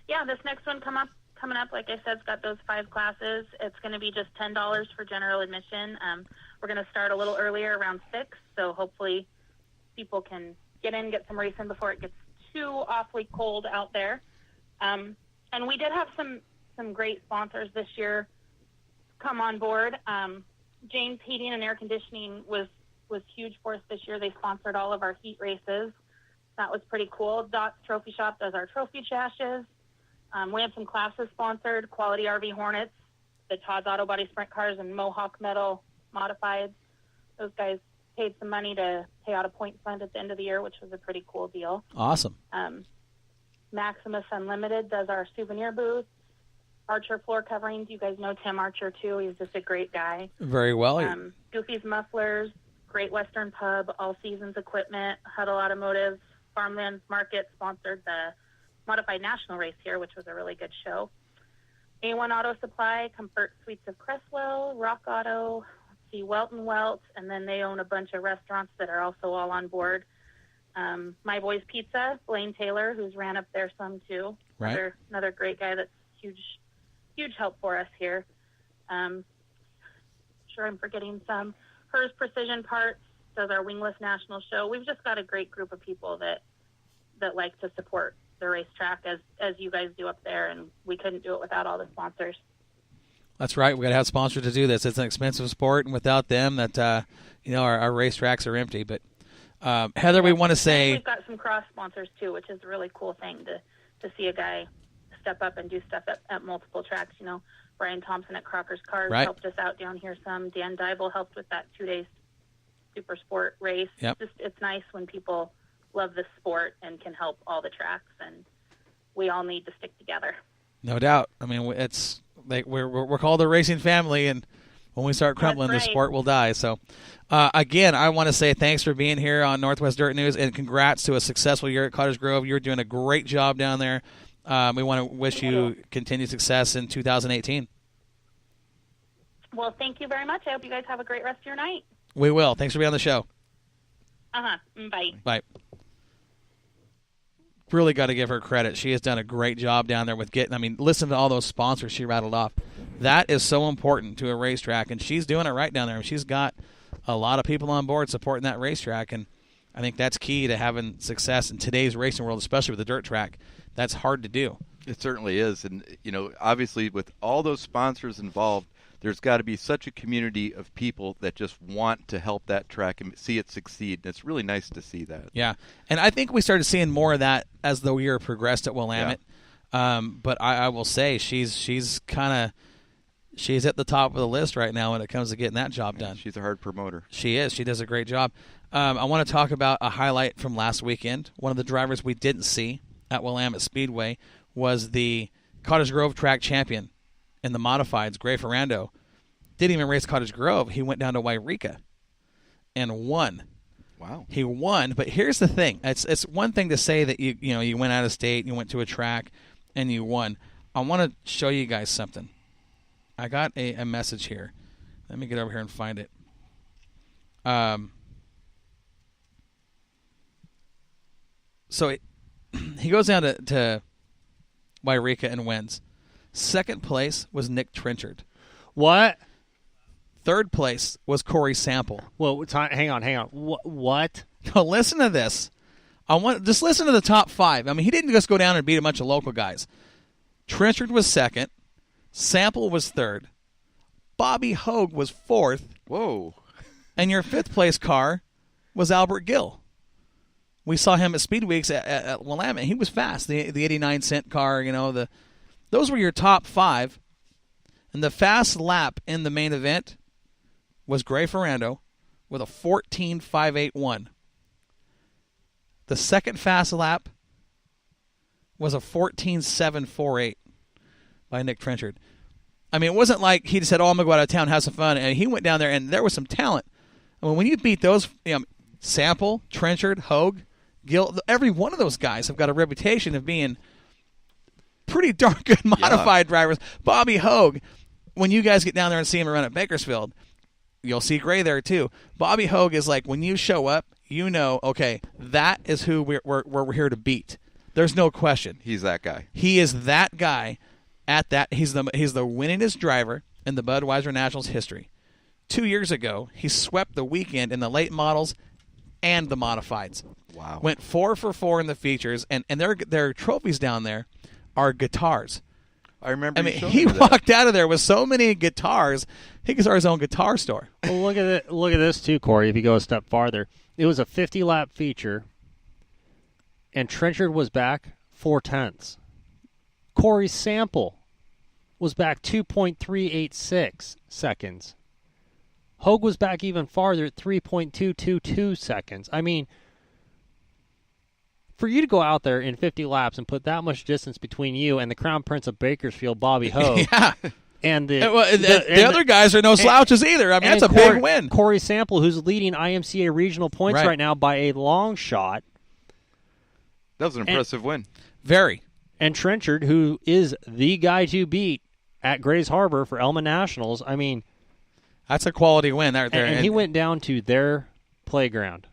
Yeah, this next one coming up, like I said, it's got those 5 classes. It's going to be just $10 for general admission. We're going to start a little earlier, around 6, so hopefully people can get in, get some racing before it gets too awfully cold out there. And we did have some great sponsors this year come on board. James Heating and Air Conditioning was huge for us this year. They sponsored all of our heat races. That was pretty cool. Dot's Trophy Shop does our trophy chashes. We have some classes sponsored, Quality RV Hornets, the Todd's Auto Body Sprint Cars, and Mohawk Metal Modifieds. Those guys paid some money to pay out a point fund at the end of the year, which was a pretty cool deal. Awesome. Maximus Unlimited does our souvenir booth. Archer Floor Coverings. You guys know Tim Archer, too. He's just a great guy. Very well. Goofy's Mufflers, Great Western Pub, All Seasons Equipment, Huddle Automotive, Farmland Market sponsored the Modified National race here, which was a really good show. A1 Auto Supply, Comfort Suites of Cresswell, Rock Auto, Welt and Welt, and then they own a bunch of restaurants that are also all on board. My Boy's Pizza, Blaine Taylor, who's ran up there some too. Right. Another great guy that's huge help for us here. Sure I'm forgetting some. Hers Precision Parts does our Wingless National Show. We've just got a great group of people that like to support the racetrack as you guys do up there, and we couldn't do it without all the sponsors. That's right. We got to have sponsors to do this. It's an expensive sport, and without them, our racetracks are empty. But Heather, we want to say we've got some cross sponsors too, which is a really cool thing to see a guy step up and do stuff at multiple tracks. You know, Brian Thompson at Crocker's Cars helped us out down here some. Dan Dybel helped with that 2-day super sport race. Yep. It's nice when people love the sport and can help all the tracks, and we all need to stick together. No doubt. I mean, we're called a racing family, and when we start crumbling, the sport will die. So, again, I want to say thanks for being here on Northwest Dirt News, and congrats to a successful year at Cottage Grove. You're doing a great job down there. We want to wish you continued success in 2018. Well, thank you very much. I hope you guys have a great rest of your night. We will. Thanks for being on the show. Bye. Bye. Really got to give her credit. She has done a great job down there with listen to all those sponsors she rattled off. That is so important to a racetrack, and she's doing it right down there. She's got a lot of people on board supporting that racetrack, and I think that's key to having success in today's racing world, especially with the dirt track. That's hard to do. It certainly is, and obviously with all those sponsors involved, there's got to be such a community of people that just want to help that track and see it succeed. And it's really nice to see that. Yeah, and I think we started seeing more of that as the year progressed at Willamette. Yeah. But I will say she's at the top of the list right now when it comes to getting that job done. She's a hard promoter. She is. She does a great job. I want to talk about a highlight from last weekend. One of the drivers we didn't see at Willamette Speedway was the Cottage Grove track champion in the modifieds, Gray Ferrando. Didn't even race Cottage Grove. He went down to Wairika and won. Wow. He won, but here's the thing. It's one thing to say that you went out of state, you went to a track, and you won. I want to show you guys something. I got a message here. Let me get over here and find it. He goes down to Wairika and wins. Second place was Nick Trenchard. What? Third place was Corey Sample. Well, hang on. What? No, listen to this. Just listen to the top 5. I mean, he didn't just go down and beat a bunch of local guys. Trenchard was second. Sample was third. Bobby Hogue was fourth. Whoa. And your fifth place car was Albert Gill. We saw him at Speed Weeks at Willamette. He was fast. The 89-cent car, those were your top 5. And the fast lap in the main event was Gray Ferrando with a 14.581. The second fast lap was a 14.748 by Nick Trenchard. I mean, it wasn't like he just said, I'm going to go out of town and have some fun. And he went down there, and there was some talent. I mean, when you beat those, Sample, Trenchard, Hogue, Gill, every one of those guys have got a reputation of being pretty darn good modified drivers. Bobby Hogue, when you guys get down there and see him run at Bakersfield, you'll see Gray there too. Bobby Hogue is like, when you show up, okay, that is who we're here to beat. There's no question. He's that guy. He is that guy at that. He's the winningest driver in the Budweiser Nationals history. 2 years ago, he swept the weekend in the late models and the modifieds. Wow. Went 4 for 4 in the features, and their trophies down there are guitars. I remember. He walked out of there with so many guitars. He could start his own guitar store. Well, look at it. Look at this too, Corey. If you go a step farther, it was a 50-lap feature, and Trenchard was back 4/10. Corey's sample was back 2.386 seconds. Hogue was back even farther at 3.222 seconds. I mean, for you to go out there in 50 laps and put that much distance between you and the Crown Prince of Bakersfield, Bobby Hogue, Yeah. and the other guys are no slouches either. I mean, that's a big win. Corey Sample, who's leading IMCA regional points Right. right now by a long shot. That was an impressive win. Very. And Trenchard, who is the guy to beat at Grays Harbor for Elma Nationals. I mean, That's a quality win right there. and he went down to their playground.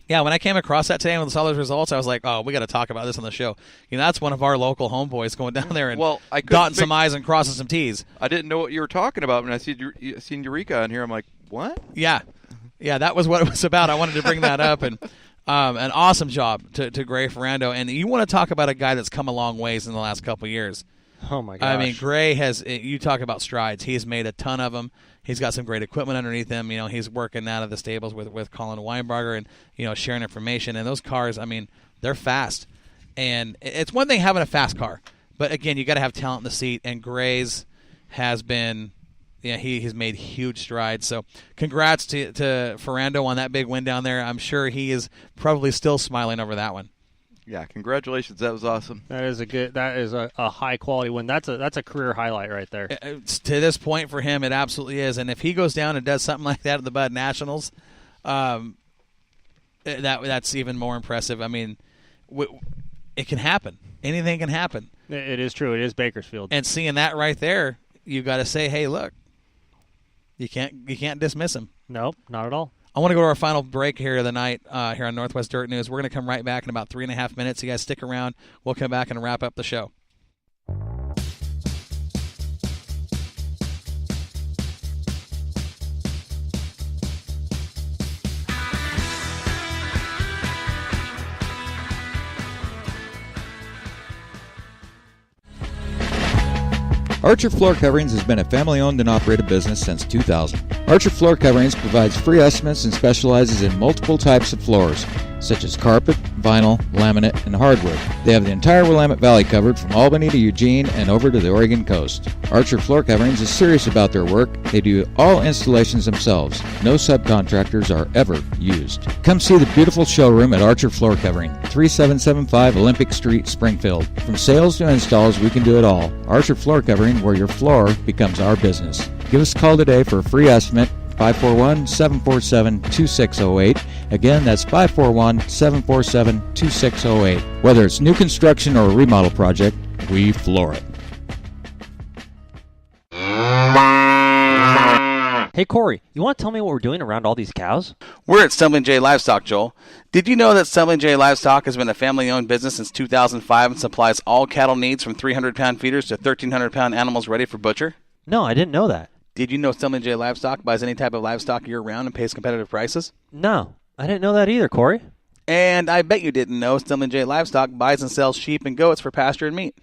Yeah, when I came across that today and saw those results, I was like, oh, we got to talk about this on the show. That's one of our local homeboys going down there and dotting some I's and crossing some T's. I didn't know what you were talking about when I seen Eureka on here. I'm like, what? Yeah, that was what it was about. I wanted to bring that up, and an awesome job to Gray Ferrando. And you want to talk about a guy that's come a long ways in the last couple of years. Oh, my gosh. I mean, Gray you talk about strides. He's made a ton of them. He's got some great equipment underneath him. He's working out of the stables with Colin Weinberger and, sharing information. And those cars, I mean, they're fast. And it's one thing having a fast car. But, again, you got to have talent in the seat. And Gray's has been, he's made huge strides. So congrats to Ferrando on that big win down there. I'm sure he is probably still smiling over that one. Yeah, congratulations. That was awesome. That is a high quality win. That's a career highlight right there. To this point for him, it absolutely is. And if he goes down and does something like that at the Bud Nationals, that's even more impressive. I mean, it can happen. Anything can happen. It is true. It is Bakersfield. And seeing that right there, you got to say, hey, look, you can't dismiss him. Nope, not at all. I want to go to our final break here of the night here on Northwest Dirt News. We're going to come right back in about 3.5 minutes. You guys stick around. We'll come back and wrap up the show. Archer Floor Coverings has been a family-owned and operated business since 2000. Archer Floor Coverings provides free estimates and specializes in multiple types of floors, such as carpet, vinyl, laminate, and hardwood. They have the entire Willamette Valley covered from Albany to Eugene and over to the Oregon coast. Archer Floor Coverings is serious about their work. They do all installations themselves. No subcontractors are ever used. Come see the beautiful showroom at Archer Floor Covering, 3775 Olympic Street, Springfield. From sales to installs, we can do it all. Archer Floor Covering, where your floor becomes our business. Give us a call today for a free estimate, 541-747-2608. Again, that's 541-747-2608. Whether it's new construction or a remodel project, we floor it. Hey, Corey, you want to tell me what we're doing around all these cows? We're at Stumbling J Livestock, Joel. Did you know that Stumbling J Livestock has been a family-owned business since 2005 and supplies all cattle needs from 300-pound feeders to 1,300-pound animals ready for butcher? No, I didn't know that. Did you know Stumbling J Livestock buys any type of livestock year-round and pays competitive prices? No, I didn't know that either, Corey. And I bet you didn't know Stumbling J Livestock buys and sells sheep and goats for pasture and meat.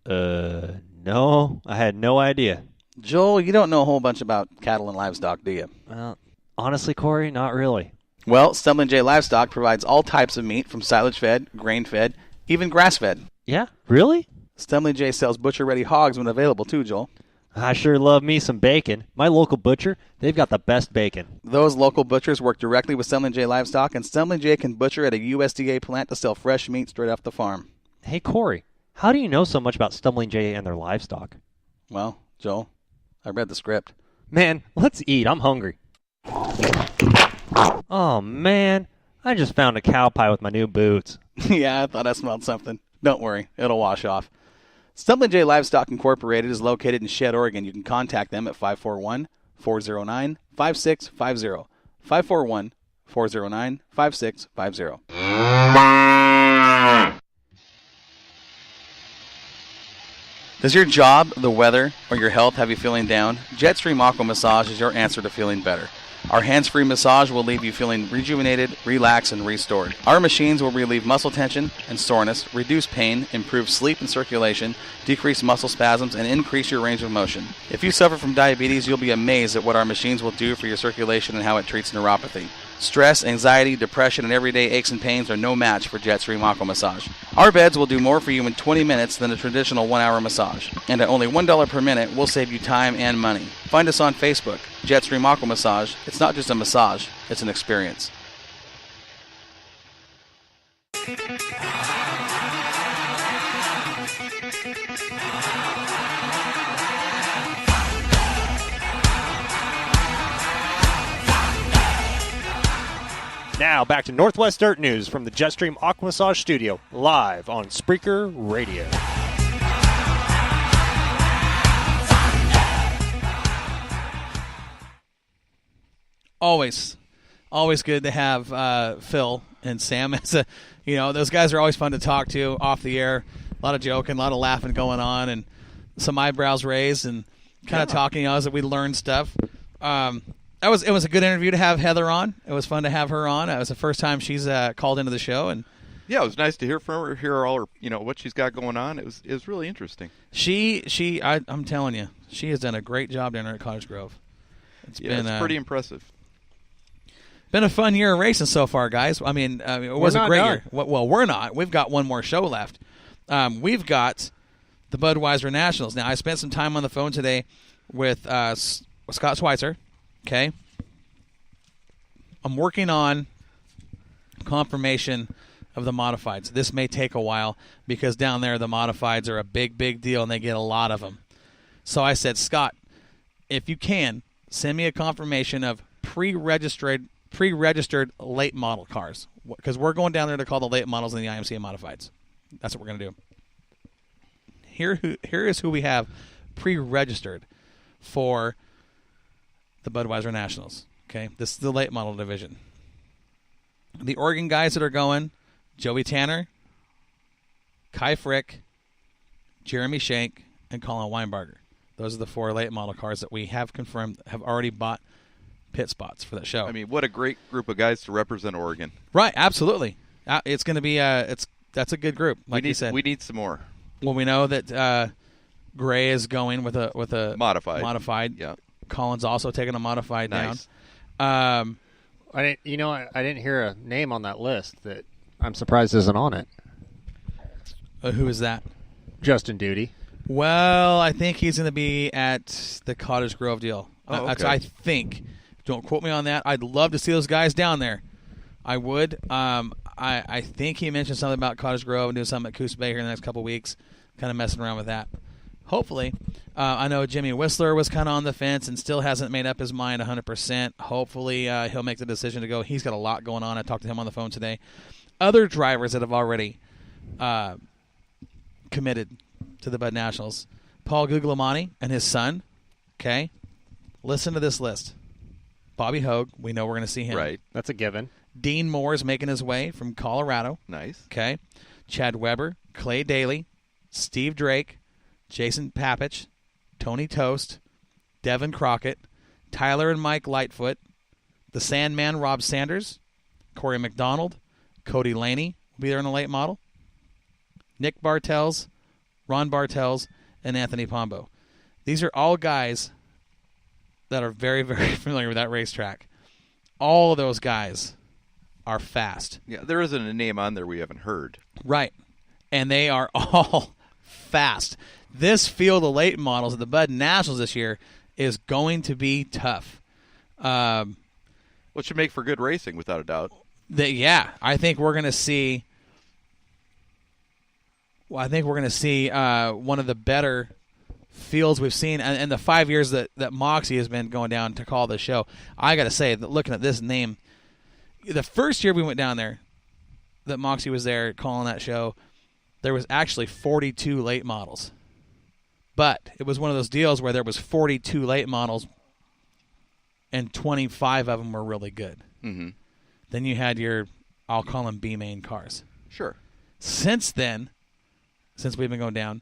No, I had no idea. Joel, you don't know a whole bunch about cattle and livestock, do you? Well, honestly, Corey, not really. Well, Stumbling J Livestock provides all types of meat from silage-fed, grain-fed, even grass-fed. Yeah, really? Stumbling J sells butcher-ready hogs when available, too, Joel. I sure love me some bacon. My local butcher, they've got the best bacon. Those local butchers work directly with Stumbling J Livestock, and Stumbling J can butcher at a USDA plant to sell fresh meat straight off the farm. Hey, Corey, how do you know so much about Stumbling J and their livestock? Well, Joel, I read the script. Man, let's eat. I'm hungry. Oh, man. I just found a cow pie with my new boots. Yeah, I thought I smelled something. Don't worry, it'll wash off. Stumbling J Livestock Incorporated is located in Shedd, Oregon. You can contact them at 541-409-5650. 541-409-5650. Does your job, the weather, or your health have you feeling down? Jetstream Aqua Massage is your answer to feeling better. Our hands-free massage will leave you feeling rejuvenated, relaxed, and restored. Our machines will relieve muscle tension and soreness, reduce pain, improve sleep and circulation, decrease muscle spasms, and increase your range of motion. If you suffer from diabetes, you'll be amazed at what our machines will do for your circulation and how it treats neuropathy. Stress, anxiety, depression, and everyday aches and pains are no match for Jetstream Aqua Massage. Our beds will do more for you in 20 minutes than a traditional 1-hour massage. And at only $1 per minute, we'll save you time and money. Find us on Facebook, Jetstream Aqua Massage. It's not just a massage, it's an experience. Now back to Northwest Dirt News from the Jetstream Aqua Massage Studio, live on Spreaker Radio. Always good to have Phil and Sam. Those guys are always fun to talk to off the air. A lot of joking, a lot of laughing going on, and some eyebrows raised and kind of talking as we learn stuff. It was a good interview to have Heather on. It was fun to have her on. It was the first time she's called into the show, and yeah, it was nice to hear from her, hear all her, what she's got going on. It was really interesting. I'm telling you, she has done a great job down there at Cottage Grove. It's pretty impressive. Been a fun year of racing so far, guys. I mean, it was a great year. Well, we're not. We've got one more show left. We've got the Budweiser Nationals. Now, I spent some time on the phone today with Scott Schweitzer. Okay. I'm working on confirmation of the modifieds. This may take a while because down there the modifieds are a big, big deal and they get a lot of them. So I said, Scott, if you can, send me a confirmation of pre-registered late model cars, because we're going down there to call the late models and the IMCA modifieds. That's what we're going to do. Here is who we have pre-registered for the Budweiser Nationals. Okay, this is the late model division. The Oregon guys that are going: Joey Tanner, Kai Frick, Jeremy Shank, and Colin Weinberger. Those are the 4 late model cars that we have confirmed have already bought pit spots for that show. I mean, what a great group of guys to represent Oregon. Right, absolutely. It's going to be that's a good group. Like you said, we need some more. Well, we know that Gray is going with a modified. Yeah. Colin's also taking a modified nice. down. I didn't hear a name on that list that I'm surprised isn't on it. Who is that? Justin Duty. Well, I think he's going to be at the Cottage Grove deal. Oh, okay. That's I think. Don't quote me on that. I'd love to see those guys down there. I would. I think he mentioned something about Cottage Grove and doing something at Coos Bay here in the next couple of weeks, kind of messing around with that. Hopefully. I know Jimmy Whistler was kind of on the fence and still hasn't made up his mind 100%. Hopefully he'll make the decision to go. He's got a lot going on. I talked to him on the phone today. Other drivers that have already committed to the Bud Nationals: Paul Guglielmani and his son. Okay? Listen to this list. Bobby Hogue, we know we're going to see him. Right. That's a given. Dean Moore is making his way from Colorado. Nice. Okay. Chad Weber, Clay Daly, Steve Drake, Jason Papich, Tony Toast, Devin Crockett, Tyler and Mike Lightfoot, the Sandman Rob Sanders, Corey McDonald, Cody Laney will be there in the late model, Nick Bartels, Ron Bartels, and Anthony Pombo. These are all guys that are very, very familiar with that racetrack. All of those guys are fast. Yeah, there isn't a name on there we haven't heard. Right. And they are all fast. This field of late models at the Bud Nationals this year is going to be tough. Well, it should make for good racing, without a doubt. I think we're going to see. Well, I think we're going to see one of the better fields we've seen in the 5 years that Moxie has been going down to call the show. I got to say that looking at this name, the first year we went down there, that Moxie was there calling that show, there was actually 42 late models. But it was one of those deals where there was 42 late models and 25 of them were really good. Mm-hmm. Then you had your, I'll call them B-main cars. Sure. Since then, since we've been going down,